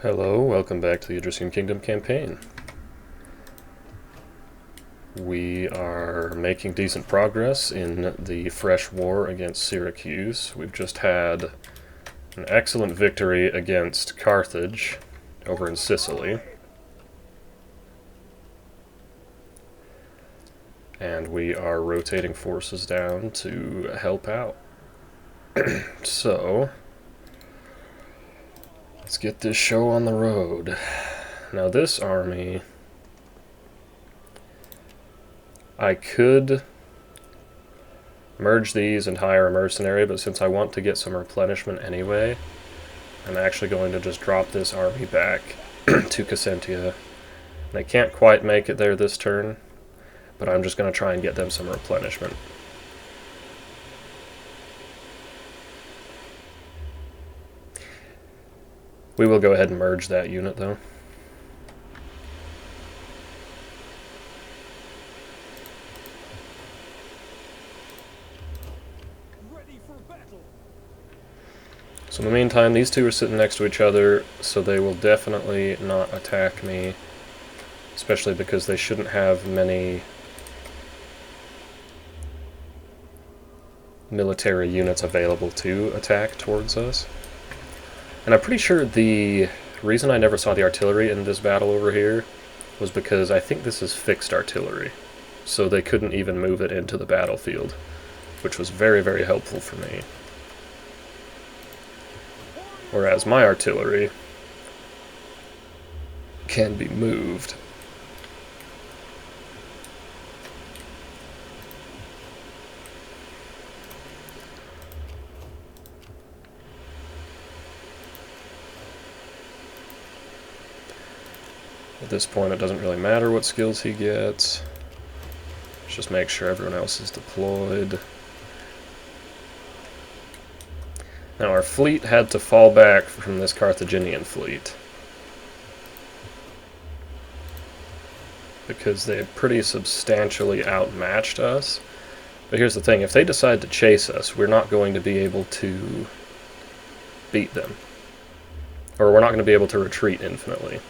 Hello, welcome back to the Odryssian Kingdom campaign. We are making decent progress in the fresh war against Syracuse. We've just had an excellent victory against Carthage over in Sicily. And we are rotating forces down to help out. So, let's get this show on the road. Now this army, I could merge these and hire a mercenary, but since I want to get some replenishment anyway, I'm actually going to just drop this army back to Cassentia. They can't quite make it there this turn, but I'm just going to try and get them some replenishment. We will go ahead and merge that unit, though. So in the meantime, these two are sitting next to each other, so they will definitely not attack me, especially because they shouldn't have many military units available to attack towards us. And I'm pretty sure the reason I never saw the artillery in this battle over here was because I think this is fixed artillery, so they couldn't even move it into the battlefield, which was very, very helpful for me. Whereas my artillery can be moved. At this point, it doesn't really matter what skills he gets. Let's just make sure everyone else is deployed. Now, our fleet had to fall back from this Carthaginian fleet because they pretty substantially outmatched us. But here's the thing, if they decide to chase us, we're not going to be able to beat them. Or we're not going to be able to retreat infinitely.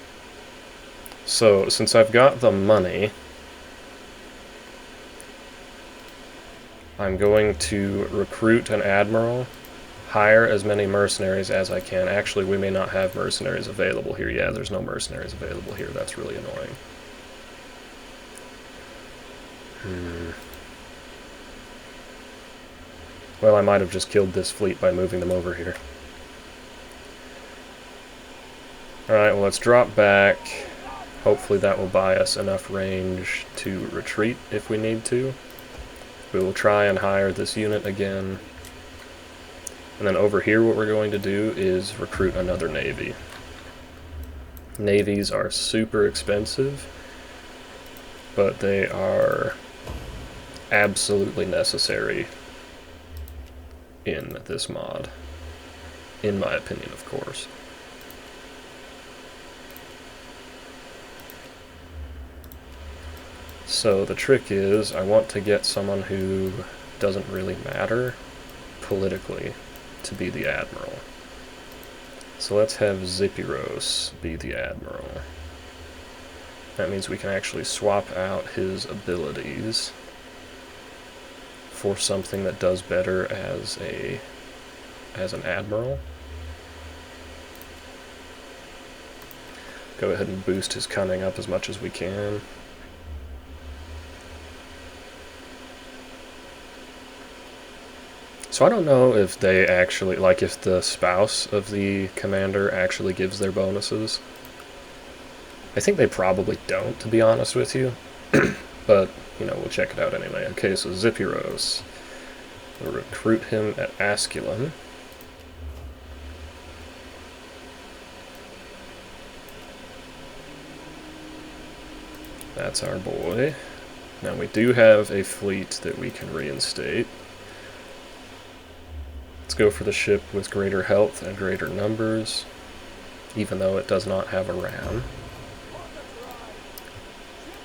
So, since I've got the money, I'm going to recruit an admiral, hire as many mercenaries as I can. Actually, we may not have mercenaries available here. Yeah, there's no mercenaries available here. That's really annoying. Well, I might have just killed this fleet by moving them over here. Alright, well, let's drop back. Hopefully that will buy us enough range to retreat if we need to. We will try and hire this unit again. And then over here what we're going to do is recruit another navy. Navies are super expensive, but they are absolutely necessary in this mod. In my opinion, of course. So the trick is, I want to get someone who doesn't really matter politically to be the admiral. So let's have Zipyros be the admiral. That means we can actually swap out his abilities for something that does better as an admiral. Go ahead and boost his cunning up as much as we can. So I don't know if they actually, like if the spouse of the commander actually gives their bonuses. I think they probably don't, to be honest with you. But, you know, we'll check it out anyway. Okay, so Zipyros. We'll recruit him at Asculum. That's our boy. Now we do have a fleet that we can reinstate. Let's go for the ship with greater health and greater numbers, even though it does not have a ram.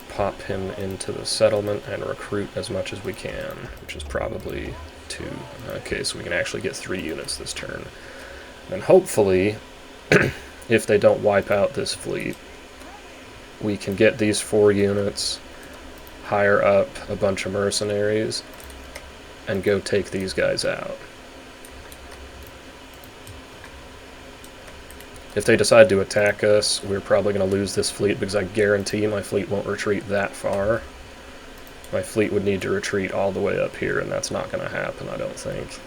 Pop him into the settlement and recruit as much as we can, which is probably 2. Okay, so we can actually get 3 units this turn. And hopefully if they don't wipe out this fleet, we can get these 4 units, hire up a bunch of mercenaries, and go take these guys out. If they decide to attack us, we're probably going to lose this fleet because I guarantee my fleet won't retreat that far. My fleet would need to retreat all the way up here, and that's not going to happen, I don't think.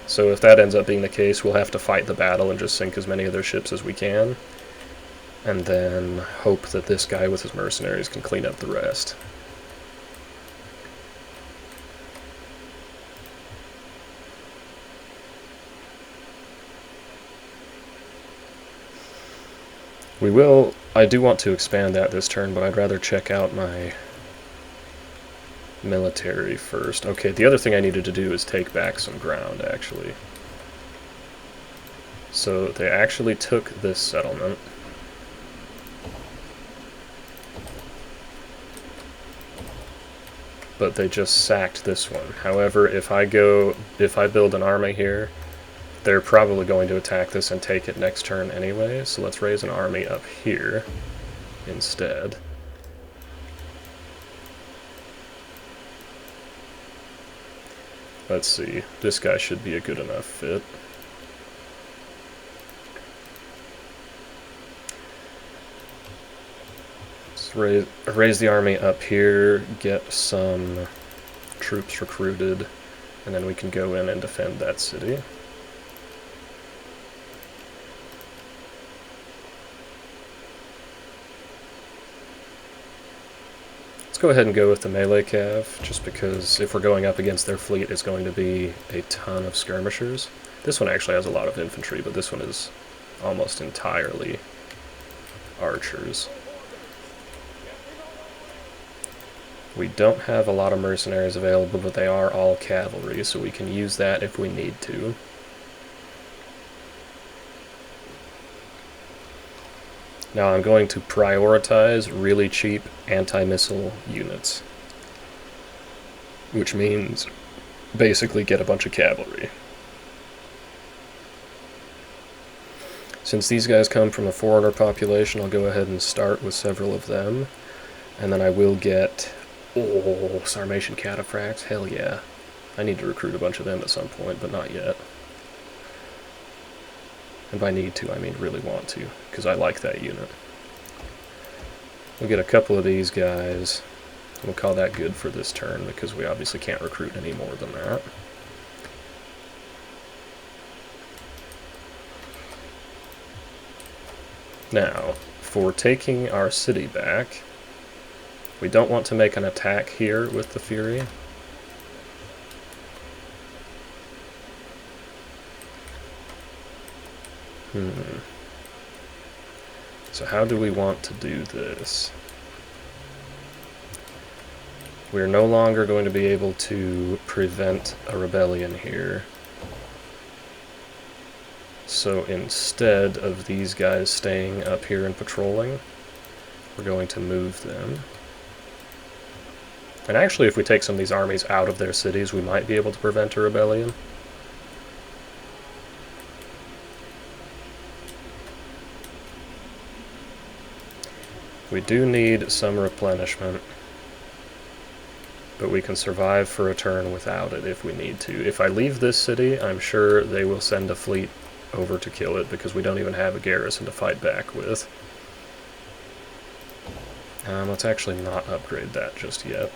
So if that ends up being the case, we'll have to fight the battle and just sink as many of their ships as we can, and then hope that this guy with his mercenaries can clean up the rest. I do want to expand that this turn, but I'd rather check out my military first. Okay, the other thing I needed to do is take back some ground, actually. So they actually took this settlement. But they just sacked this one. However, if I build an army here, they're probably going to attack this and take it next turn anyway, so let's raise an army up here instead. Let's see, this guy should be a good enough fit. Let's raise the army up here, get some troops recruited, and then we can go in and defend that city. Go ahead and go with the melee cav, just because if we're going up against their fleet, it's going to be a ton of skirmishers. This one actually has a lot of infantry, but this one is almost entirely archers. We don't have a lot of mercenaries available, but they are all cavalry, so we can use that if we need to. Now I'm going to prioritize really cheap anti-missile units, which means basically get a bunch of cavalry. Since these guys come from a foreigner population, I'll go ahead and start with several of them, and then I will get, Sarmatian cataphracts, hell yeah. I need to recruit a bunch of them at some point, but not yet. And by need to, I mean really want to, because I like that unit. We'll get a couple of these guys. We'll call that good for this turn, because we obviously can't recruit any more than that. Now, for taking our city back, we don't want to make an attack here with the Fury. So how do we want to do this? We're no longer going to be able to prevent a rebellion here. So instead of these guys staying up here and patrolling, we're going to move them. And actually, if we take some of these armies out of their cities, we might be able to prevent a rebellion. We do need some replenishment, but we can survive for a turn without it if we need to. If I leave this city, I'm sure they will send a fleet over to kill it, because we don't even have a garrison to fight back with. Let's actually not upgrade that just yet.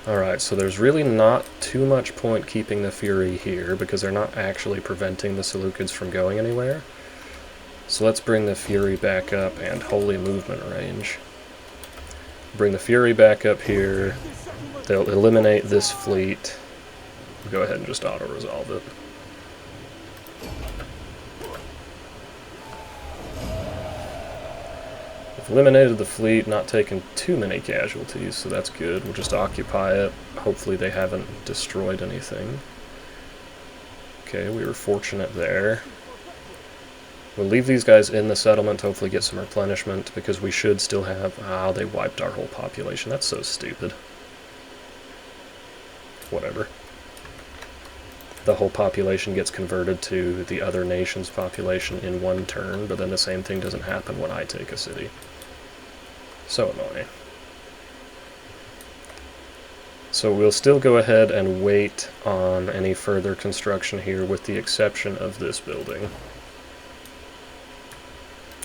Alright, so there's really not too much point keeping the Fury here, because they're not actually preventing the Seleucids from going anywhere. So let's bring the Fury back up and holy movement range. Bring the Fury back up here. They'll eliminate this fleet. We'll go ahead and just auto-resolve it. Eliminated the fleet, not taken too many casualties, so that's good. We'll just occupy it. Hopefully they haven't destroyed anything. Okay, we were fortunate there. We'll leave these guys in the settlement to hopefully get some replenishment, because we should still have... they wiped our whole population. That's so stupid. whatever. The whole population gets converted to the other nation's population in one turn, but then the same thing doesn't happen when I take a city. So annoying. So we'll still go ahead and wait on any further construction here, with the exception of this building,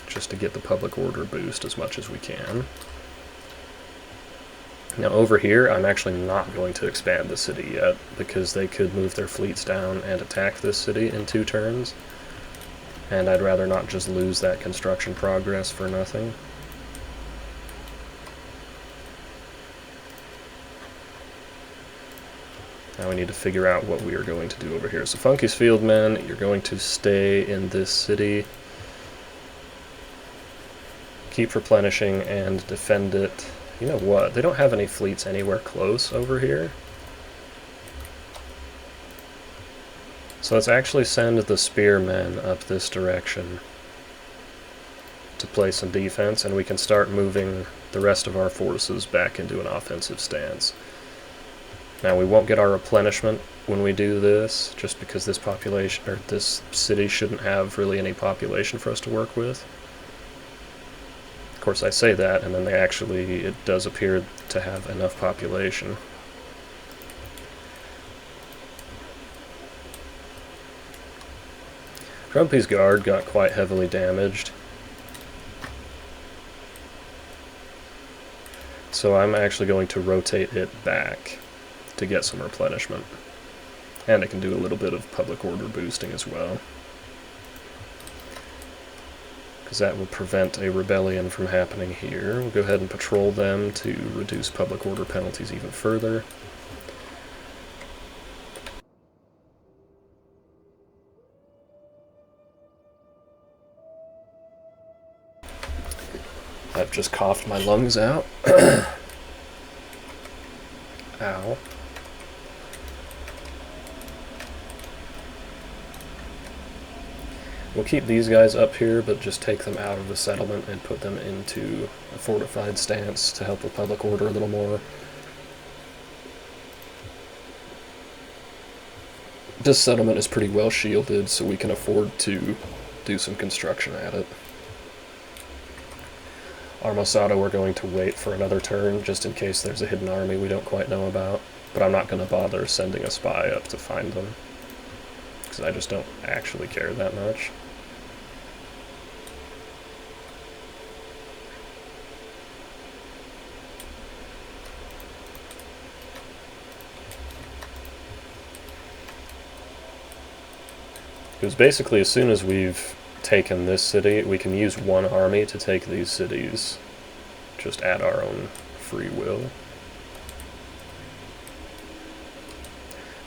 just to get the public order boost as much as we can. Now over here, I'm actually not going to expand the city yet, because they could move their fleets down and attack this city in 2 turns, and I'd rather not just lose that construction progress for nothing. Now we need to figure out what we are going to do over here. So Funky's Fieldmen, you're going to stay in this city, keep replenishing, and defend it. You know what? They don't have any fleets anywhere close over here. So let's actually send the Spearmen up this direction to play some defense, and we can start moving the rest of our forces back into an offensive stance. Now we won't get our replenishment when we do this, just because this population, or this city, shouldn't have really any population for us to work with. Of course I say that, and then it does appear to have enough population. Grumpy's Guard got quite heavily damaged, so I'm actually going to rotate it back to get some replenishment. And it can do a little bit of public order boosting as well, because that will prevent a rebellion from happening here. We'll go ahead and patrol them to reduce public order penalties even further. I've just coughed my lungs out. Ow. We'll keep these guys up here, but just take them out of the settlement and put them into a fortified stance to help with public order a little more. This settlement is pretty well shielded, so we can afford to do some construction at it. Armasado, we're going to wait for another turn, just in case there's a hidden army we don't quite know about. But I'm not going to bother sending a spy up to find them, because I just don't actually care that much. Because basically, as soon as we've taken this city, we can use one army to take these cities, just at our own free will.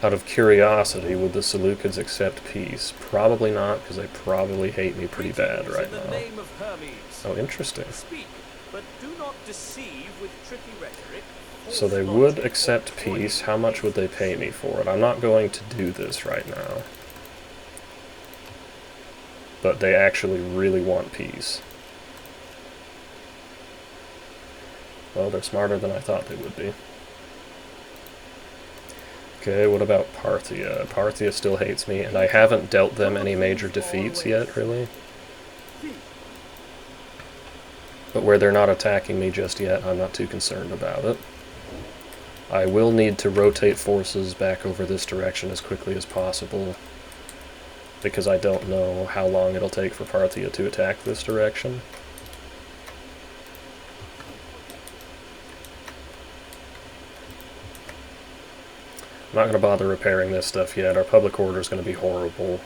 Out of curiosity, would the Seleucids accept peace? Probably not, because they probably hate me pretty bad right now. Oh, interesting. So they would accept peace. How much would they pay me for it? I'm not going to do this right now. But they actually really want peace. Well, they're smarter than I thought they would be. Okay, what about Parthia? Parthia still hates me, and I haven't dealt them any major defeats yet, really. But where they're not attacking me just yet, I'm not too concerned about it. I will need to rotate forces back over this direction as quickly as possible, because I don't know how long it'll take for Parthia to attack this direction. I'm not going to bother repairing this stuff yet. Our public order is going to be horrible.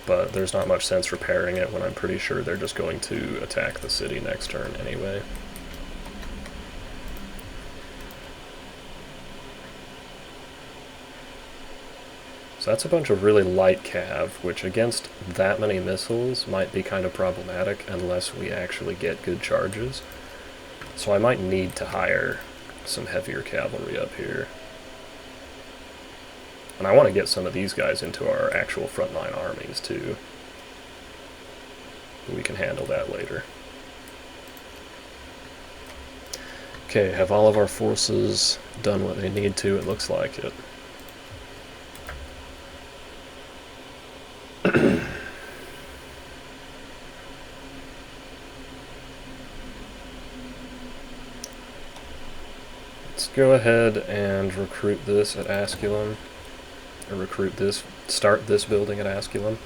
But there's not much sense repairing it when I'm pretty sure they're just going to attack the city next turn anyway. So that's a bunch of really light cav, which against that many missiles might be kind of problematic unless we actually get good charges. So I might need to hire some heavier cavalry up here. And I want to get some of these guys into our actual frontline armies too. But we can handle that later. Okay, have all of our forces done what they need to? It looks like it. Let's go ahead and recruit this at Asculum. Or start this building at Asculum.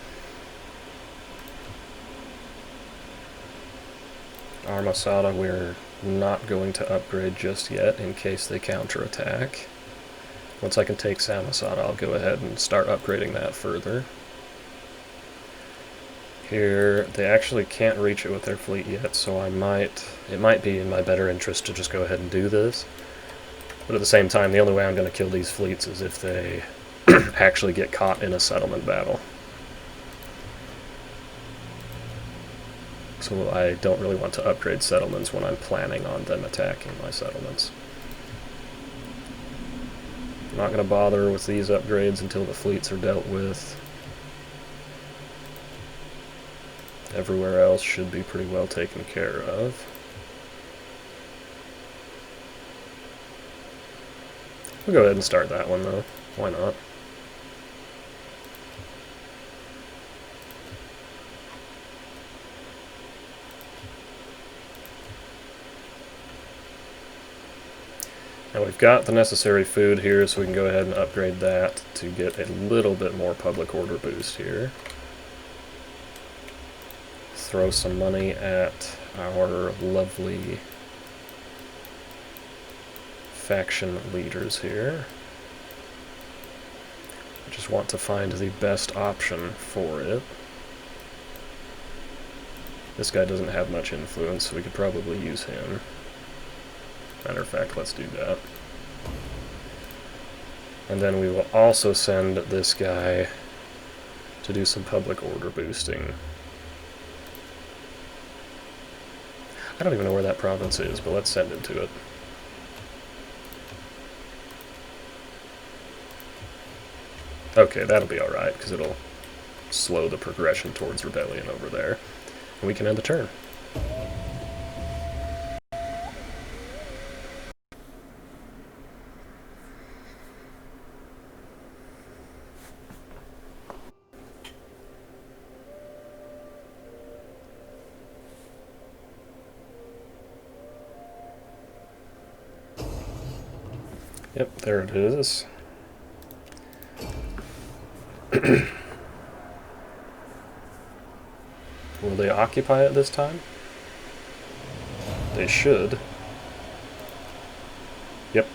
Armasada we're not going to upgrade just yet in case they counterattack. Once I can take Samosata, I'll go ahead and start upgrading that further. Here, they actually can't reach it with their fleet yet, so it might be in my better interest to just go ahead and do this. But at the same time, the only way I'm going to kill these fleets is if they actually get caught in a settlement battle. So I don't really want to upgrade settlements when I'm planning on them attacking my settlements. I'm not going to bother with these upgrades until the fleets are dealt with. Everywhere else should be pretty well taken care of. We'll go ahead and start that one though. Why not? Now we've got the necessary food here, so we can go ahead and upgrade that to get a little bit more public order boost here. Throw some money at our lovely faction leaders here. I just want to find the best option for it. This guy doesn't have much influence, so we could probably use him. Matter of fact, let's do that. And then we will also send this guy to do some public order boosting. I don't even know where that province is, but let's send him to it. Okay, that'll be alright, because it'll slow the progression towards rebellion over there. And we can end the turn. Yep, there it is. Will they occupy it this time? They should. Yep.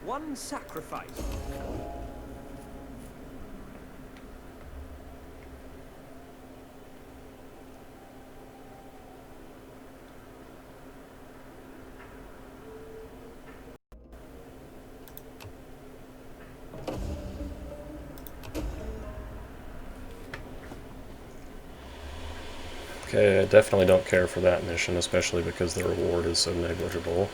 One sacrifice. Okay, I definitely don't care for that mission, especially because the reward is so negligible.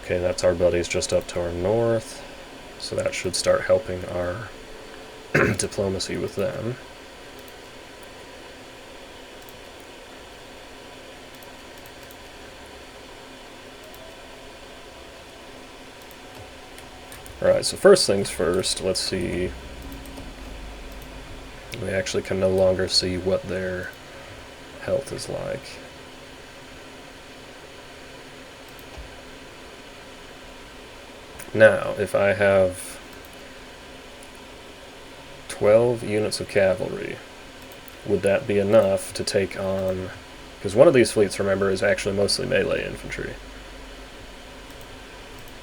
Okay, that's our buddies just up to our north, so that should start helping our diplomacy with them. Alright, so first things first, let's see. We actually can no longer see what their health is like. Now, if I have 12 units of cavalry, would that be enough to take on... Because one of these fleets, remember, is actually mostly melee infantry.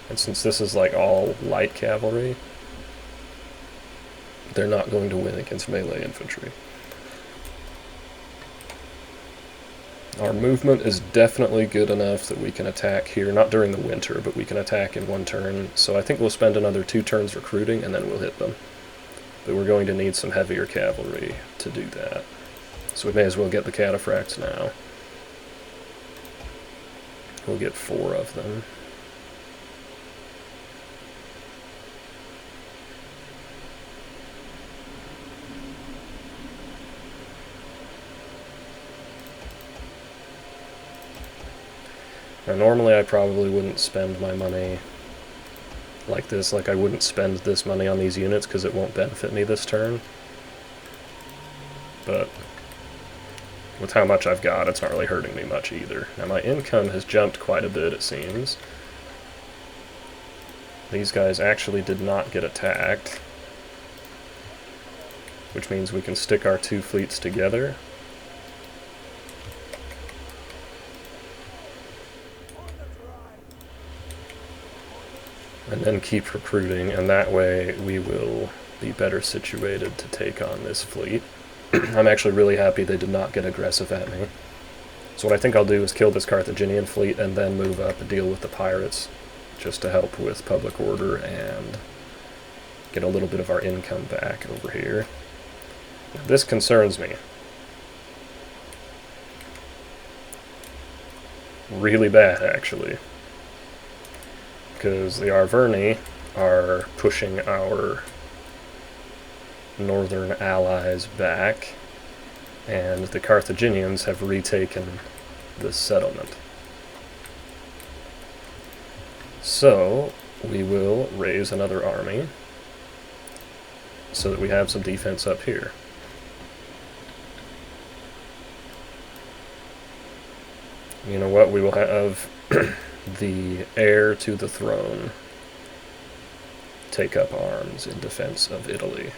And since this is like all light cavalry, they're not going to win against melee infantry. Our movement is definitely good enough that we can attack here, not during the winter, but we can attack in one turn. So I think we'll spend another 2 turns recruiting, and then we'll hit them. But we're going to need some heavier cavalry to do that. So we may as well get the cataphracts now. We'll get 4 of them. Now normally I probably wouldn't spend my money like this, like I wouldn't spend this money on these units because it won't benefit me this turn. But with how much I've got, it's not really hurting me much either. Now my income has jumped quite a bit, it seems. These guys actually did not get attacked, which means we can stick our 2 fleets together. And then keep recruiting, and that way we will be better situated to take on this fleet. I'm actually really happy they did not get aggressive at me. So what I think I'll do is kill this Carthaginian fleet and then move up and deal with the pirates, just to help with public order and get a little bit of our income back over here. Now, this concerns me. Really bad, actually. Because the Arverni are pushing our northern allies back, and the Carthaginians have retaken this settlement. So, we will raise another army, so that we have some defense up here. You know what, we will have the heir to the throne take up arms in defense of Italy.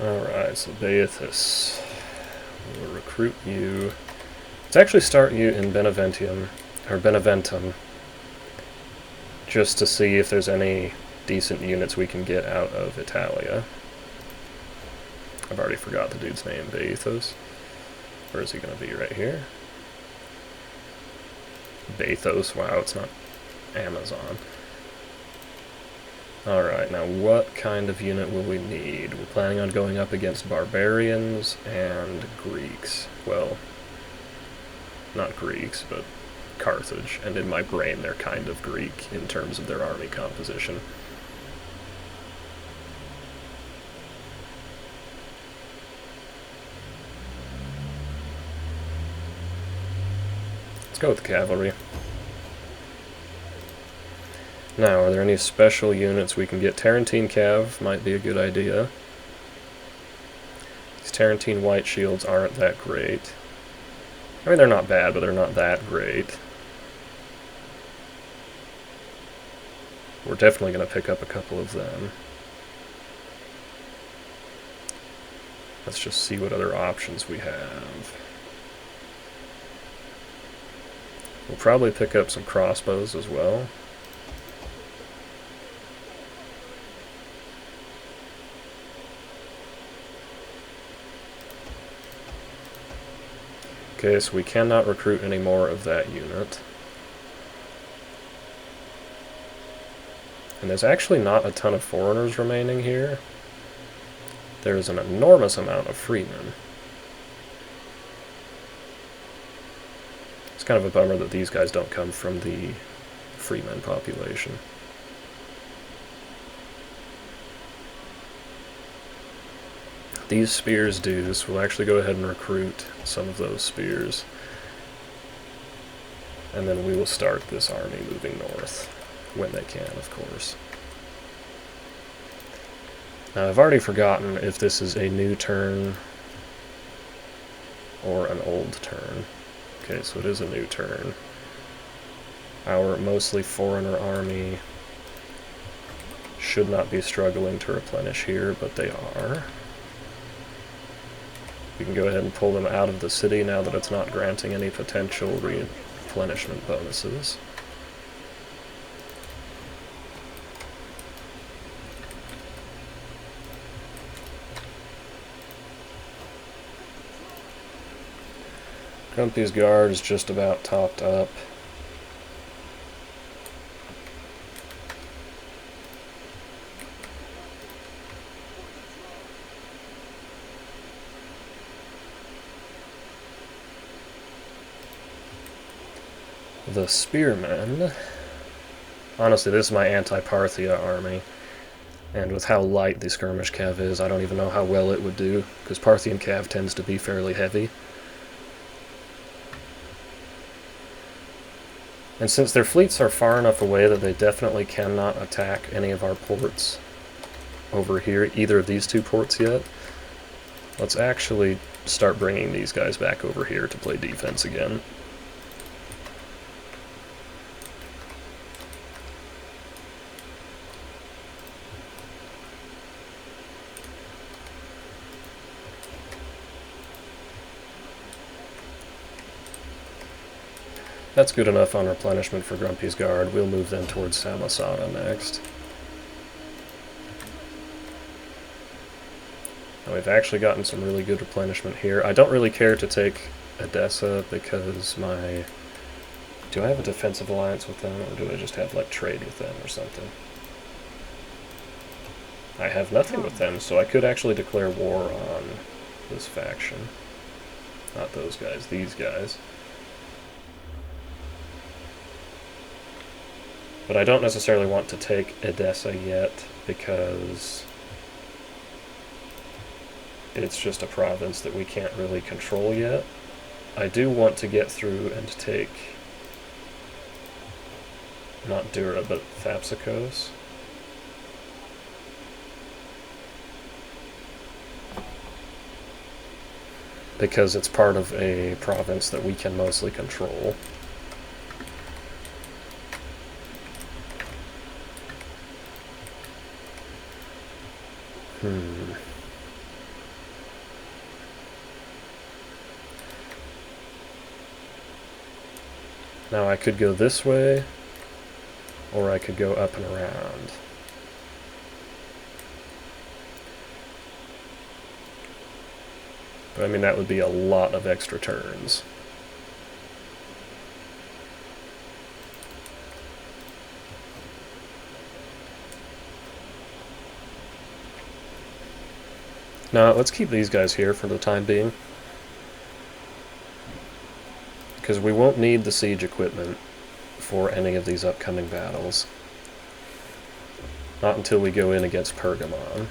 Alright, so Beathus. We'll recruit you. Let's actually start you in Beneventum, just to see if there's any decent units we can get out of Italia. I've already forgot the dude's name, Beathus. Where is he going to be? Right here? Bathos, wow, it's not Amazon. Alright, now what kind of unit will we need? We're planning on going up against barbarians and Greeks. Well, not Greeks, but Carthage. And in my brain, they're kind of Greek in terms of their army composition. Let's go with the cavalry. Now, are there any special units we can get? Tarentine Cav might be a good idea. These Tarentine White Shields aren't that great. I mean, they're not bad, but they're not that great. We're definitely going to pick up a couple of them. Let's just see what other options we have. We'll probably pick up some crossbows as well. Okay, so we cannot recruit any more of that unit. And there's actually not a ton of foreigners remaining here. There's an enormous amount of freemen. It's kind of a bummer that these guys don't come from the freemen population. These spears do, so we'll actually go ahead and recruit some of those spears. And then we will start this army moving north, when they can, of course. Now, I've already forgotten if this is a new turn or an old turn. Okay, so it is a new turn. Our mostly foreigner army should not be struggling to replenish here, but they are. We can go ahead and pull them out of the city now that it's not granting any potential replenishment bonuses. Grumpy's Guard is just about topped up. The Spearmen. Honestly, this is my anti-Parthia army. And with how light the skirmish cav is, I don't even know how well it would do, because Parthian cav tends to be fairly heavy. And since their fleets are far enough away that they definitely cannot attack any of our ports over here, either of these two ports yet, let's actually start bringing these guys back over here to play defense again. That's good enough on replenishment for Grumpy's Guard. We'll move them towards Samosata next. Now we've actually gotten some really good replenishment here. I don't really care to take Edessa because my... Do I have a defensive alliance with them, or do I just have, like, trade with them or something? I have nothing with them, so I could actually declare war on this faction. Not those guys, these guys. But I don't necessarily want to take Edessa yet, because it's just a province that we can't really control yet. I do want to get through and take, not Dura, but Thapsacos. Because it's part of a province that we can mostly control. Now I could go this way, or I could go up and around. But I mean, that would be a lot of extra turns. Now, let's keep these guys here for the time being, because we won't need the siege equipment for any of these upcoming battles. Not until we go in against Pergamon.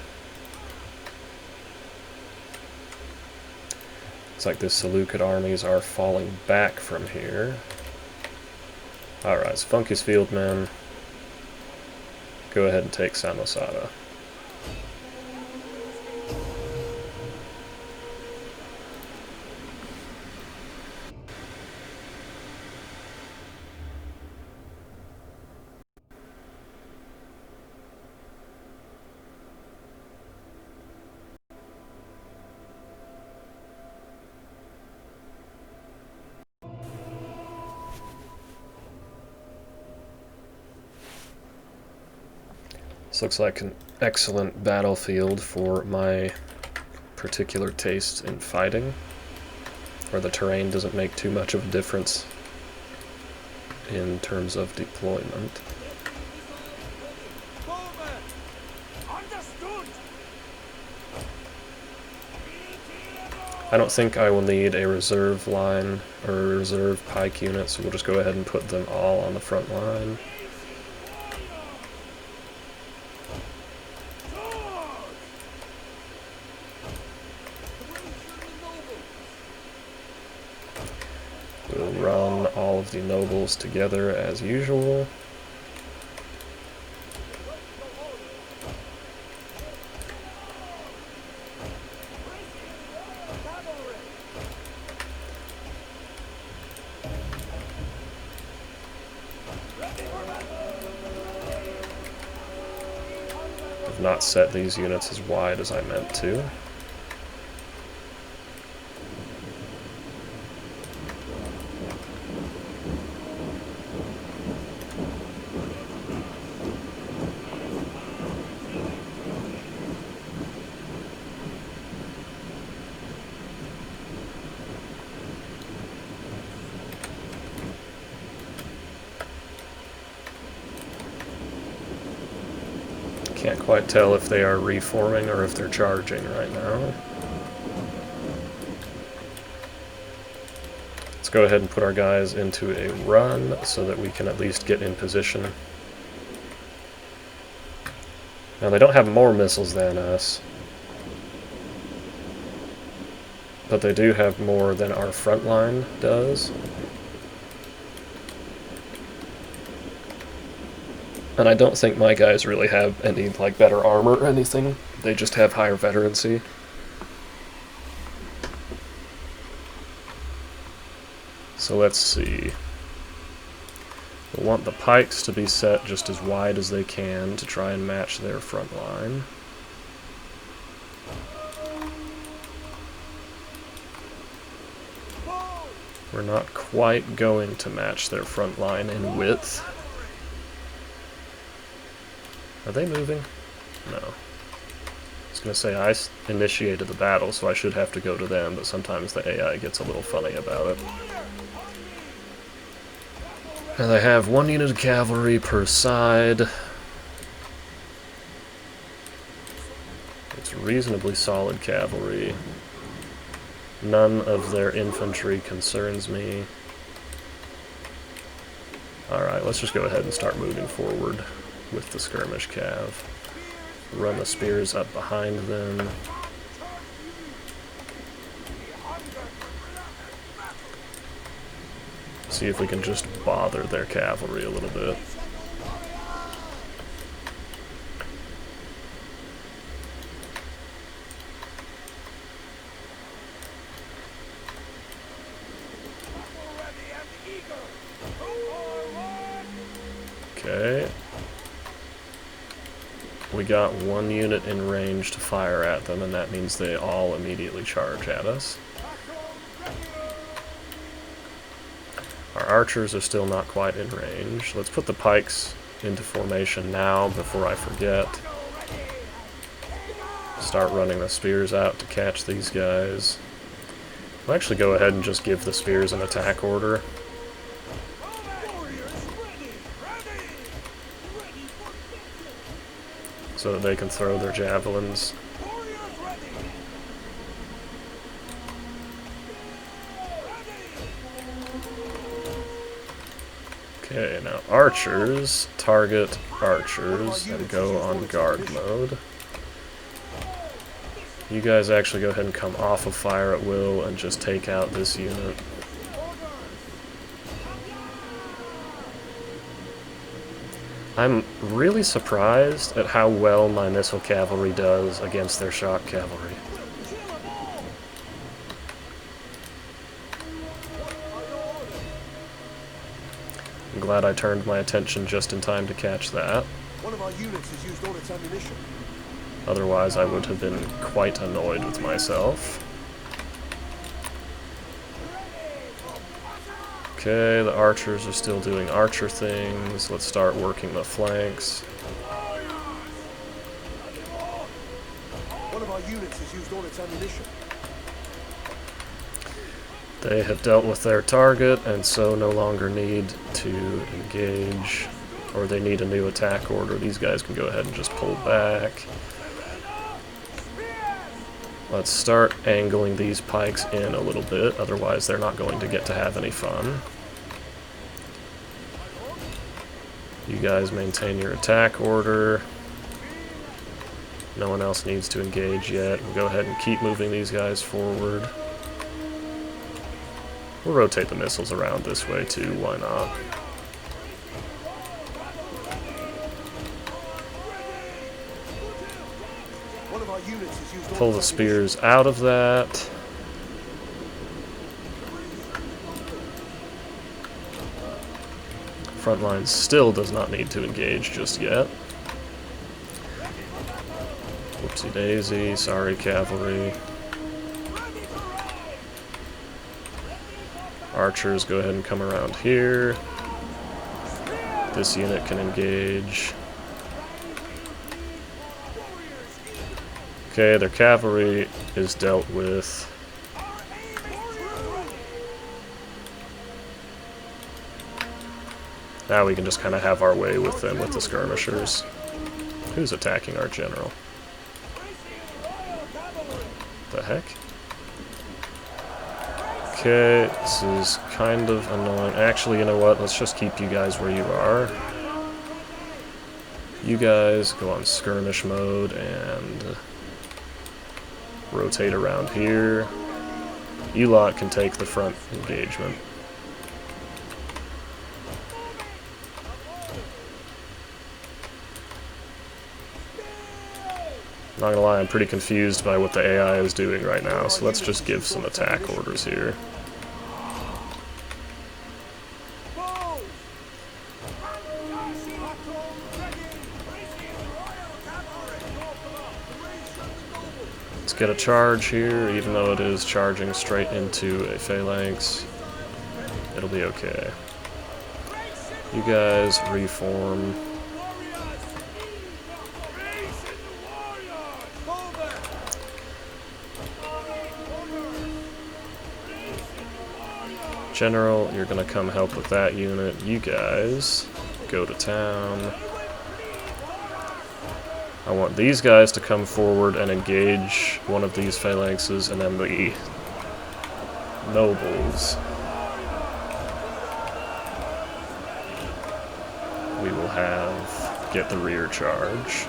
It's like the Seleucid armies are falling back from here. Alright, so Funky's Fieldmen, go ahead and take Samosata. This looks like an excellent battlefield for my particular taste in fighting, where the terrain doesn't make too much of a difference in terms of deployment. I don't think I will need a reserve line or a reserve pike unit, so we'll just go ahead and put them all on the front line. We'll run all of the nobles together as usual. I've not set these units as wide as I meant to. Can't quite tell if they are reforming or if they're charging right now. Let's go ahead and put our guys into a run so that we can at least get in position. Now, they don't have more missiles than us, but they do have more than our front line does. And I don't think my guys really have any, like, better armor or anything. They just have higher veterancy. So let's see. We'll want the pikes to be set just as wide as they can to try and match their front line. We're not quite going to match their front line in width. Are they moving? No. I was going to say, I initiated the battle, so I should have to go to them, but sometimes the AI gets a little funny about it. And they have 1 unit of cavalry per side. It's reasonably solid cavalry. None of their infantry concerns me. Alright, let's just go ahead and start moving forward with the skirmish cav. Run the spears up behind them. See if we can just bother their cavalry a little bit. Okay. We got 1 unit in range to fire at them, and that means they all immediately charge at us. Our archers are still not quite in range. Let's put the pikes into formation now before I forget. Start running the spears out to catch these guys. I'll actually go ahead and just give the spears an attack order. So that they can throw their javelins. Okay, now archers, target archers, and go on guard mode. You guys actually go ahead and come off of fire at will and just take out this unit. I'm really surprised at how well my missile cavalry does against their shock cavalry. I'm glad I turned my attention just in time to catch that. One of our units has used all its ammunition. Otherwise, I would have been quite annoyed with myself. Okay, the archers are still doing archer things. Let's start working the flanks. One of our units has used all its ammunition. They have dealt with their target, and so no longer need to engage, or they need a new attack order. These guys can go ahead and just pull back. Let's start angling these pikes in a little bit, otherwise they're not going to get to have any fun. You guys maintain your attack order. No one else needs to engage yet. We'll go ahead and keep moving these guys forward. We'll rotate the missiles around this way too, why not? Pull the spears out of that. Front line still does not need to engage just yet. Whoopsie daisy, sorry cavalry. Archers, go ahead and come around here. This unit can engage. Okay, their cavalry is dealt with. Now we can just kind of have our way with them with the skirmishers. Who's attacking our general? The heck? Okay, this is kind of annoying. Actually, you know what? Let's just keep you guys where you are. You guys go on skirmish mode and rotate around here. You lot can take the front engagement. Not gonna lie, I'm pretty confused by what the AI is doing right now, so let's just give some attack orders here. Let's get a charge here, even though it is charging straight into a phalanx. It'll be okay. You guys reform. General, you're gonna come help with that unit. You guys go to town. I want these guys to come forward and engage one of these phalanxes, and then the nobles we will have get the rear charge.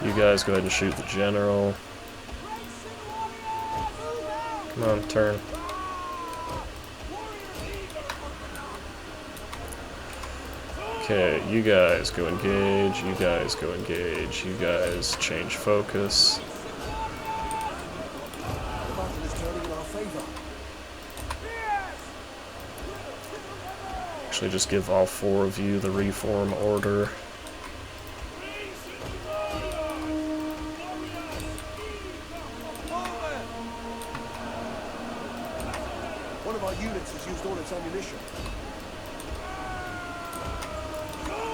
You guys go ahead and shoot the general. Come on, turn. Okay, you guys go engage, you guys go engage, you guys change focus. The battle is turning in our favor. Actually, just give all four of you the reform order. One of our units has used all its ammunition.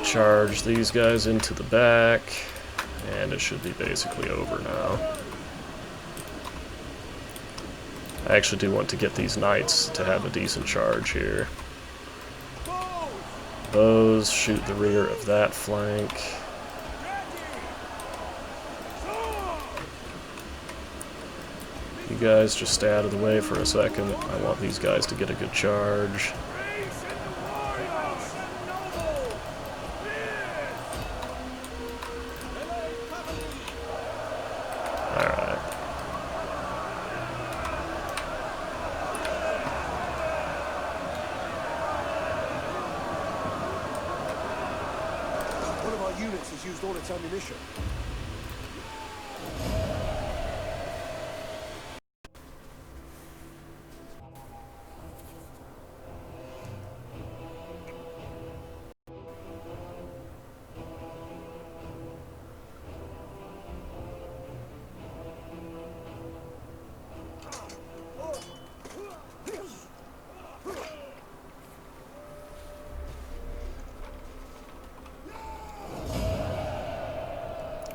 Charge these guys into the back, and it should be basically over now. I actually do want to get these knights to have a decent charge here. Bows shoot the rear of that flank. You guys just stay out of the way for a second. I want these guys to get a good charge. Alright. One of our units has used all its ammunition.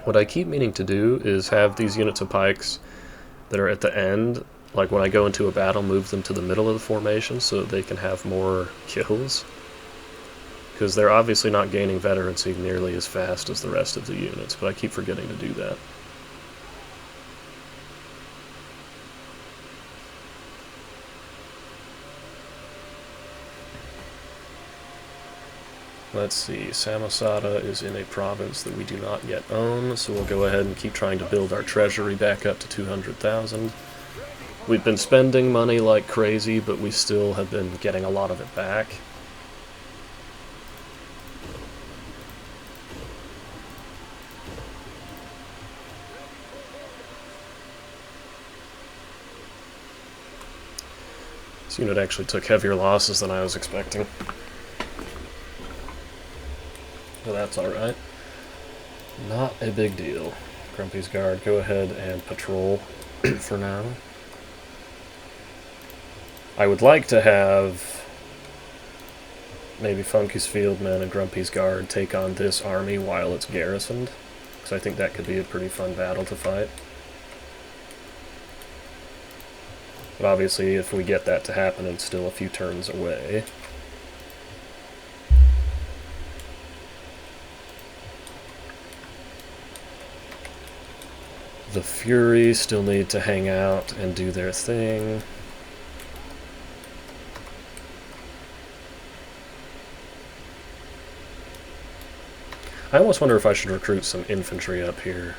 What I keep meaning to do is have these units of pikes that are at the end, like when I go into a battle, move them to the middle of the formation so that they can have more kills. Because they're obviously not gaining veterancy nearly as fast as the rest of the units, but I keep forgetting to do that. Let's see, Samosata is in a province that we do not yet own, so we'll go ahead and keep trying to build our treasury back up to 200,000. We've been spending money like crazy, but we still have been getting a lot of it back. This unit actually took heavier losses than I was expecting. Well, that's alright. Not a big deal. Grumpy's Guard, go ahead and patrol for now. I would like to have maybe Funky's Fieldmen and Grumpy's Guard take on this army while it's garrisoned, because I think that could be a pretty fun battle to fight. But obviously, if we get that to happen, it's still a few turns away. The Fury still need to hang out and do their thing. I almost wonder if I should recruit some infantry up here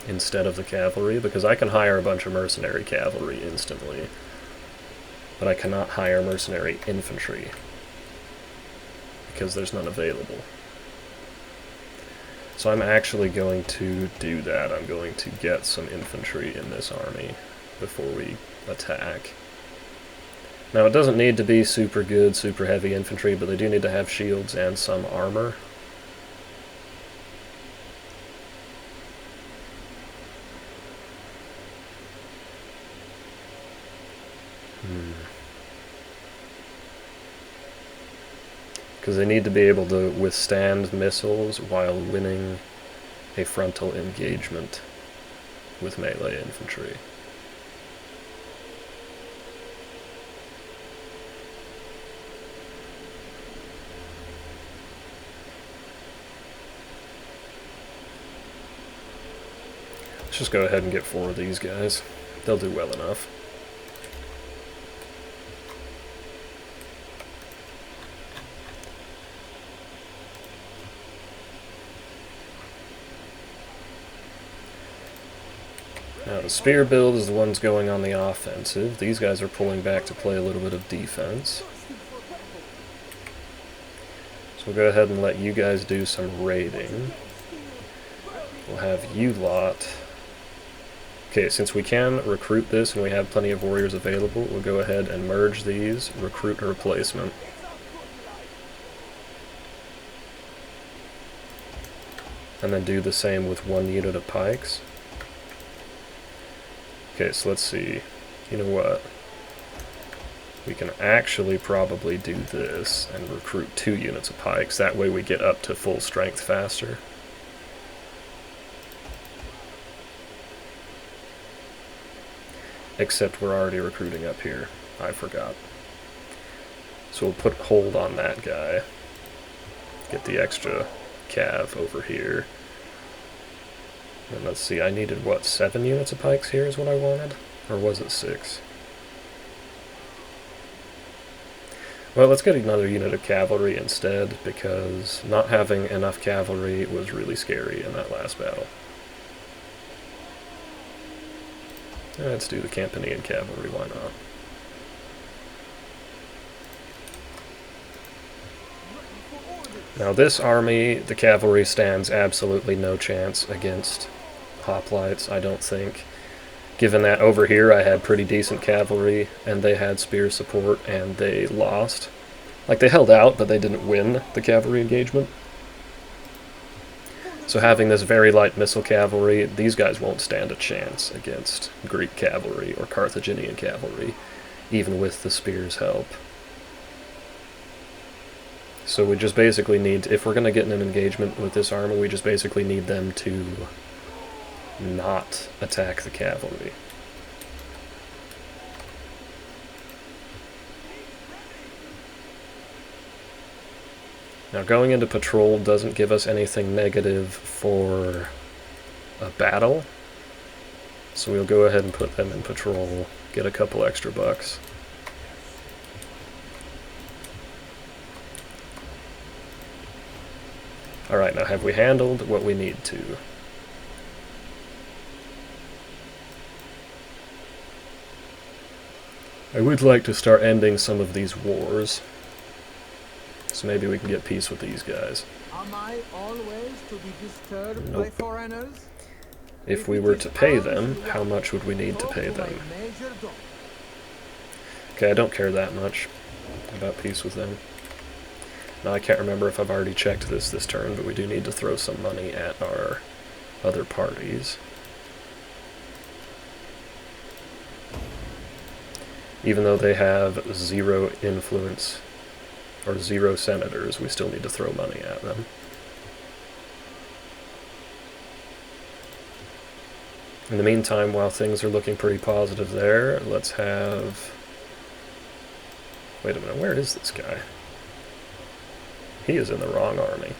instead of the cavalry, because I can hire a bunch of mercenary cavalry instantly, but I cannot hire mercenary infantry because there's none available. So I'm actually going to do that. I'm going to get some infantry in this army before we attack. Now, it doesn't need to be super good, super heavy infantry, but they do need to have shields and some armor. Because they need to be able to withstand missiles while winning a frontal engagement with melee infantry. Let's just go ahead and get 4 of these guys. They'll do well enough. Now the spear build is the ones going on the offensive. These guys are pulling back to play a little bit of defense. So we'll go ahead and let you guys do some raiding. We'll have you lot. Okay, since we can recruit this and we have plenty of warriors available, we'll go ahead and merge these, recruit a replacement. And then do the same with 1 unit of pikes. Okay, so let's see. You know what? We can actually probably do this and recruit 2 units of pikes. That way we get up to full strength faster. Except we're already recruiting up here. I forgot. So we'll put hold on that guy. Get the extra cav over here. And let's see, I needed, what, 7 units of pikes here is what I wanted? Or was it 6? Well, let's get another unit of cavalry instead, because not having enough cavalry was really scary in that last battle. Let's do the Campanian cavalry, why not? Now this army, the cavalry stands absolutely no chance against hoplites, I don't think. Given that over here I had pretty decent cavalry, and they had spear support, and they lost. Like, they held out, but they didn't win the cavalry engagement. So having this very light missile cavalry, these guys won't stand a chance against Greek cavalry or Carthaginian cavalry, even with the spear's help. So we just basically need, if we're going to get in an engagement with this army, we just basically need them to not attack the cavalry. Now going into patrol doesn't give us anything negative for a battle, so we'll go ahead and put them in patrol, get a couple extra bucks. Alright, now have we handled what we need to? I would like to start ending some of these wars. So maybe we can get peace with these guys. Am I always to be disturbed Nope. by foreigners? If we were to pay them, how much would we need to pay them? Okay, I don't care that much about peace with them. Now I can't remember if I've already checked this turn, but we do need to throw some money at our other parties. Even though they have 0 influence, or 0 senators, we still need to throw money at them. In the meantime, while things are looking pretty positive there, let's have... Wait a minute, where is this guy? He is in the wrong army.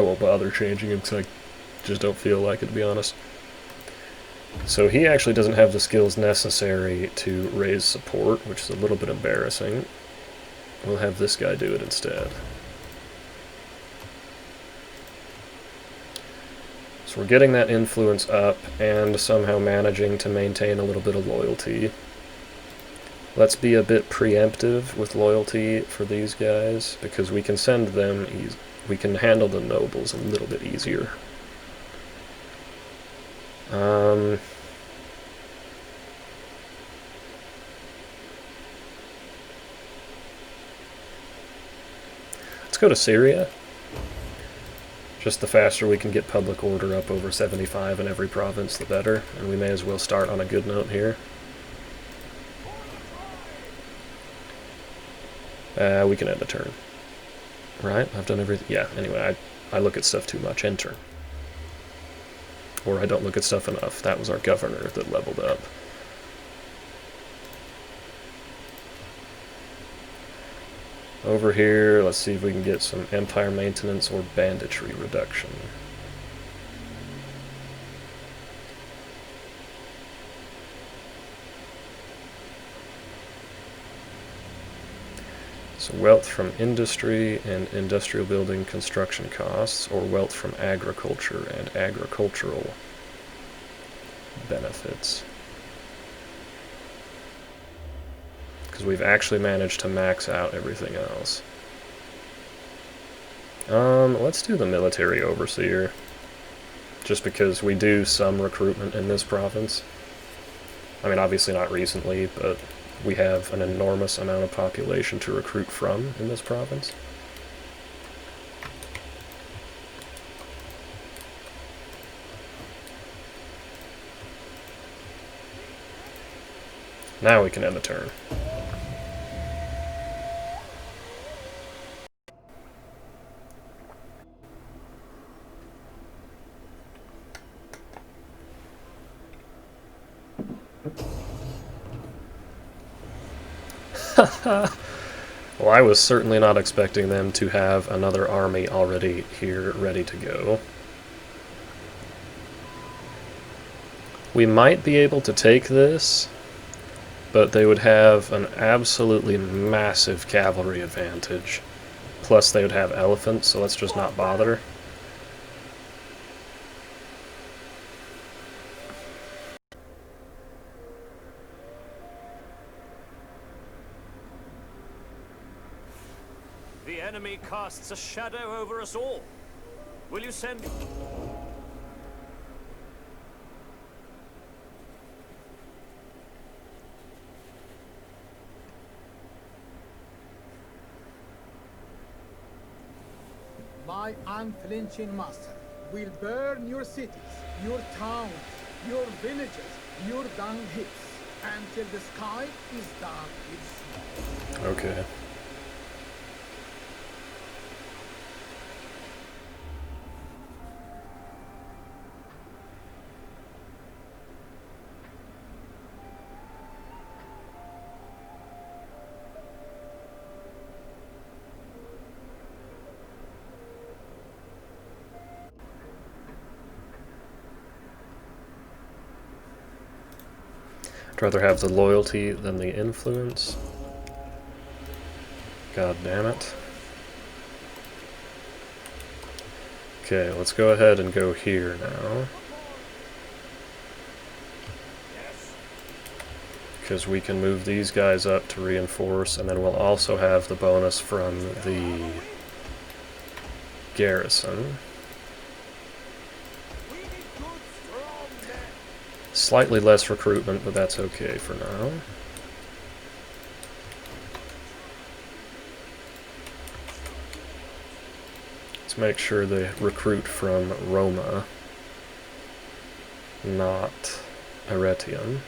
won't bother changing him because I just don't feel like it, to be honest. So he actually doesn't have the skills necessary to raise support, which is a little bit embarrassing. We'll have this guy do it instead. So we're getting that influence up and somehow managing to maintain a little bit of loyalty. Let's be a bit preemptive with loyalty for these guys, because we can send them, we can handle the nobles a little bit easier. Let's go to Syria. Just the faster we can get public order up over 75 in every province, the better, and we may as well start on a good note here. We can end a turn. Right? I've done everything. Yeah, anyway, I look at stuff too much. End turn. Or I don't look at stuff enough. That was our governor that leveled up. Over here, let's see if we can get some empire maintenance or banditry reduction. So wealth from industry and industrial building construction costs, or wealth from agriculture and agricultural benefits. Because we've actually managed to max out everything else. Let's do the military overseer. Just because we do some recruitment in this province. I mean, obviously not recently, but we have an enormous amount of population to recruit from in this province. Now we can end the turn. Well, I was certainly not expecting them to have another army already here ready to go. We might be able to take this, but they would have an absolutely massive cavalry advantage. Plus they would have elephants, so let's just not bother. The enemy casts a shadow over us all. Will you send... My unflinching master will burn your cities, your towns, your villages, your dung heaps, until the sky is dark with snow. Okay. I'd rather have the loyalty than the influence. God damn it. Okay, let's go ahead and go here now. Because we can move these guys up to reinforce, and then we'll also have the bonus from the garrison. Slightly less recruitment, but that's okay for now. Let's make sure they recruit from Roma, not Arretium.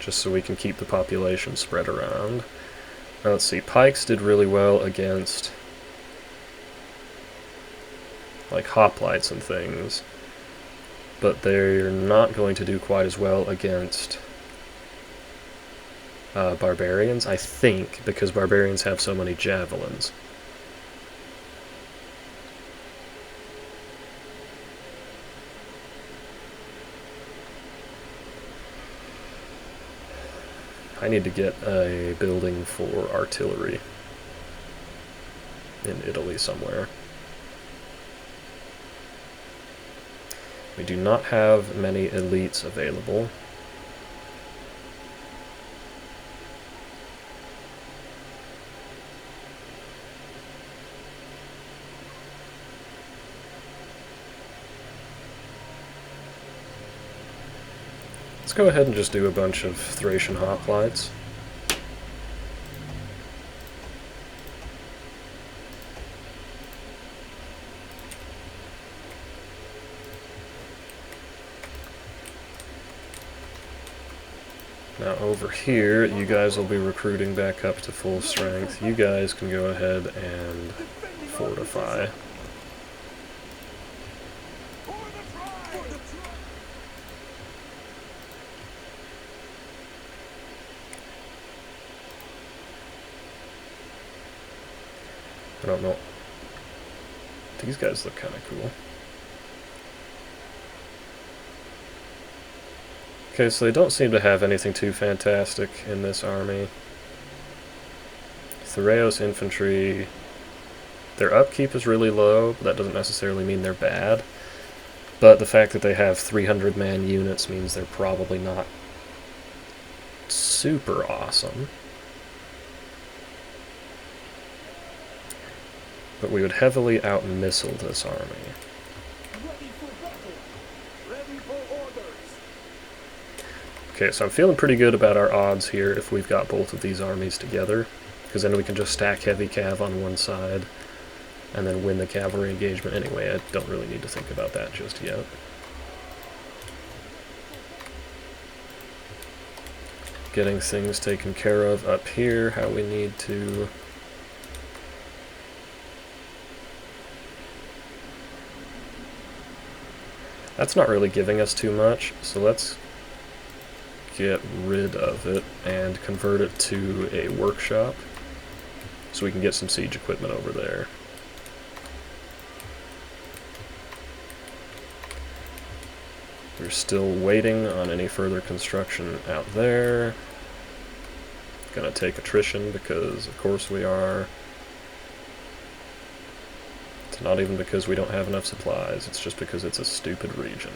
Just so we can keep the population spread around. Now let's see, Pikes did really well against like hoplites and things, but they're not going to do quite as well against barbarians, I think, because barbarians have so many javelins. I need to get a building for artillery in Italy somewhere. We do not have many elites available. Let's go ahead and just do a bunch of Thracian hoplites. Now over here, you guys will be recruiting back up to full strength. You guys can go ahead and fortify. I don't know. These guys look kind of cool. Okay, so they don't seem to have anything too fantastic in this army. Thureos infantry, their upkeep is really low, but that doesn't necessarily mean they're bad. But the fact that they have 300-man units means they're probably not super awesome. But we would heavily out-missile this army. Ready for battle. Ready for orders. Okay, so I'm feeling pretty good about our odds here if we've got both of these armies together, because then we can just stack heavy cav on one side and then win the cavalry engagement anyway. I don't really need to think about that just yet. Getting things taken care of up here, how we need to... That's not really giving us too much, so let's get rid of it and convert it to a workshop so we can get some siege equipment over there. We're still waiting on any further construction out there. Gonna take attrition because of course we are. It's not even because we don't have enough supplies, it's just because it's a stupid region.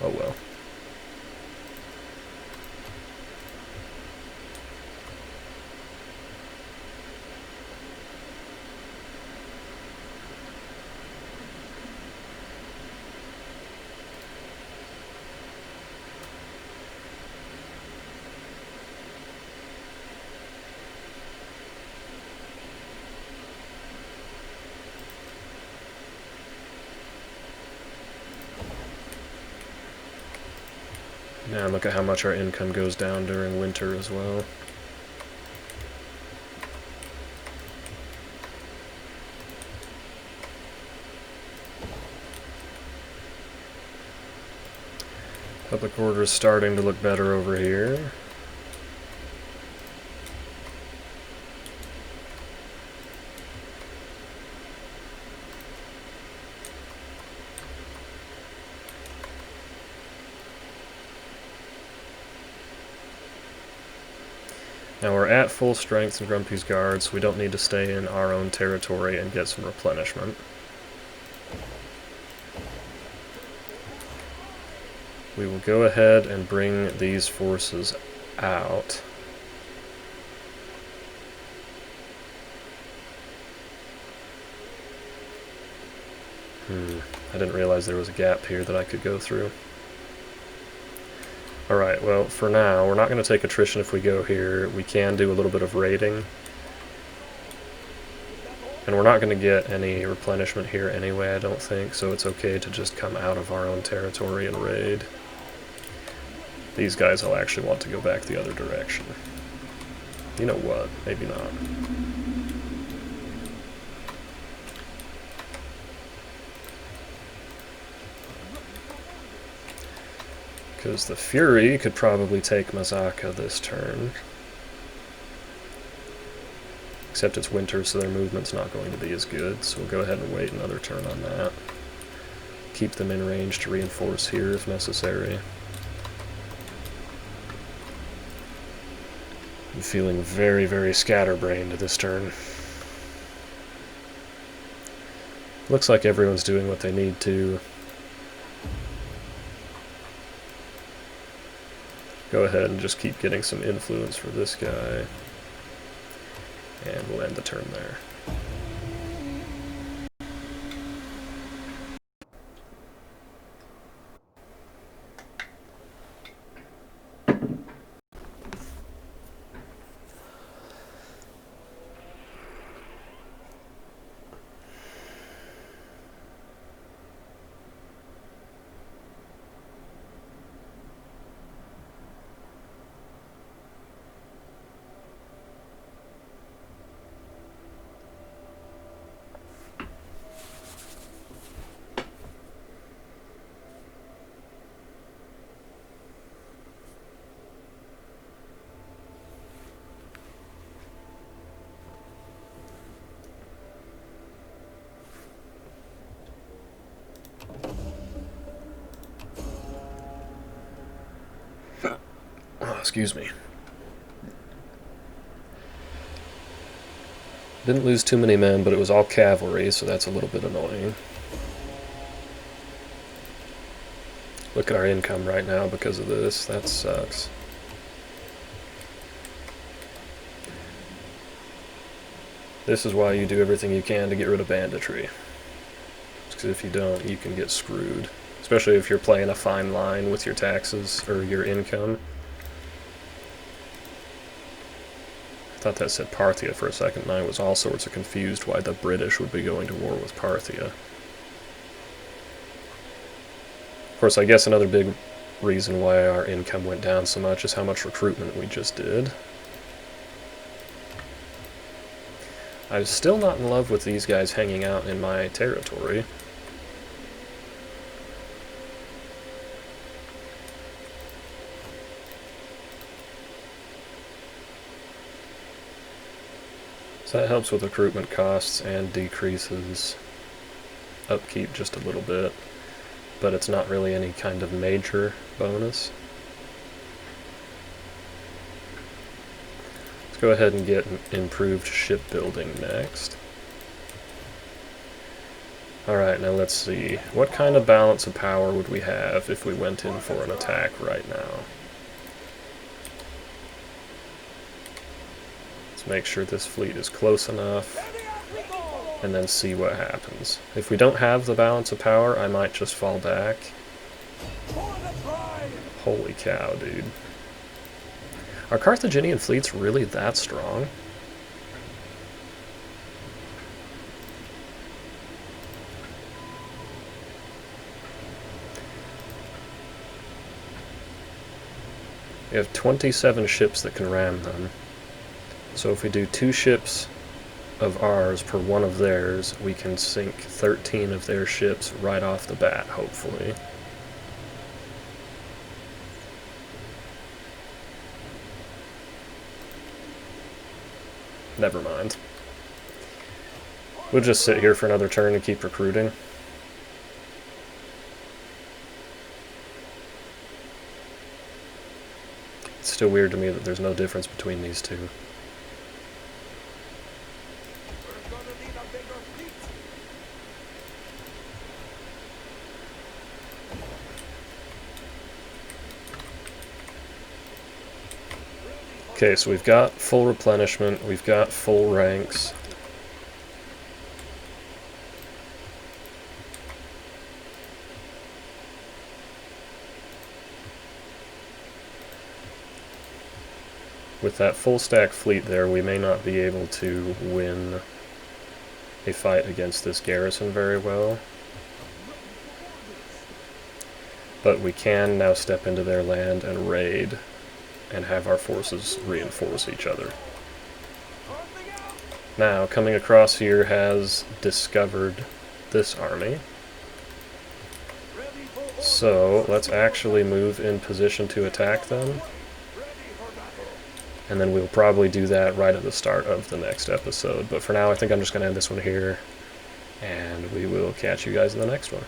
Oh well. Yeah, and look at how much our income goes down during winter as well. Public order is starting to look better over here. Now we're at full strength in Grumpy's Guard, so we don't need to stay in our own territory and get some replenishment. We will go ahead and bring these forces out. I didn't realize there was a gap here that I could go through. Alright, well, for now, we're not going to take attrition if we go here. We can do a little bit of raiding. And we're not going to get any replenishment here anyway, I don't think, so it's okay to just come out of our own territory and raid. These guys will actually want to go back the other direction. You know what? Maybe not. Because the Fury could probably take Mazaka this turn. Except it's winter, so their movement's not going to be as good, so we'll go ahead and wait another turn on that. Keep them in range to reinforce here if necessary. I'm feeling very, very scatterbrained this turn. Looks like everyone's doing what they need to. Go ahead and just keep getting some influence for this guy. And we'll end the turn there. Excuse me. Didn't lose too many men, but it was all cavalry, so that's a little bit annoying. Look at our income right now because of this. That sucks. This is why you do everything you can to get rid of banditry. Because if you don't, you can get screwed. Especially if you're playing a fine line with your taxes or your income. I thought that said Parthia for a second, and I was all sorts of confused why the British would be going to war with Parthia. Of course, I guess another big reason why our income went down so much is how much recruitment we just did. I'm still not in love with these guys hanging out in my territory. So that helps with recruitment costs and decreases upkeep just a little bit, but it's not really any kind of major bonus. Let's go ahead and get improved shipbuilding next. Alright, now let's see. What kind of balance of power would we have if we went in for an attack right now? Make sure this fleet is close enough, and then see what happens. If we don't have the balance of power, I might just fall back. Holy cow, dude. Are Carthaginian fleets really that strong? We have 27 ships that can ram them. So if we do 2 ships of ours per one of theirs, we can sink 13 of their ships right off the bat, hopefully. Never mind. We'll just sit here for another turn and keep recruiting. It's still weird to me that there's no difference between these two. Okay, so we've got full replenishment, we've got full ranks. With that full stack fleet there, we may not be able to win a fight against this garrison very well. But we can now step into their land and raid, and have our forces reinforce each other. Now, coming across here has discovered this army. So let's actually move in position to attack them. And then we'll probably do that right at the start of the next episode. But for now, I think I'm just going to end this one here. And we will catch you guys in the next one.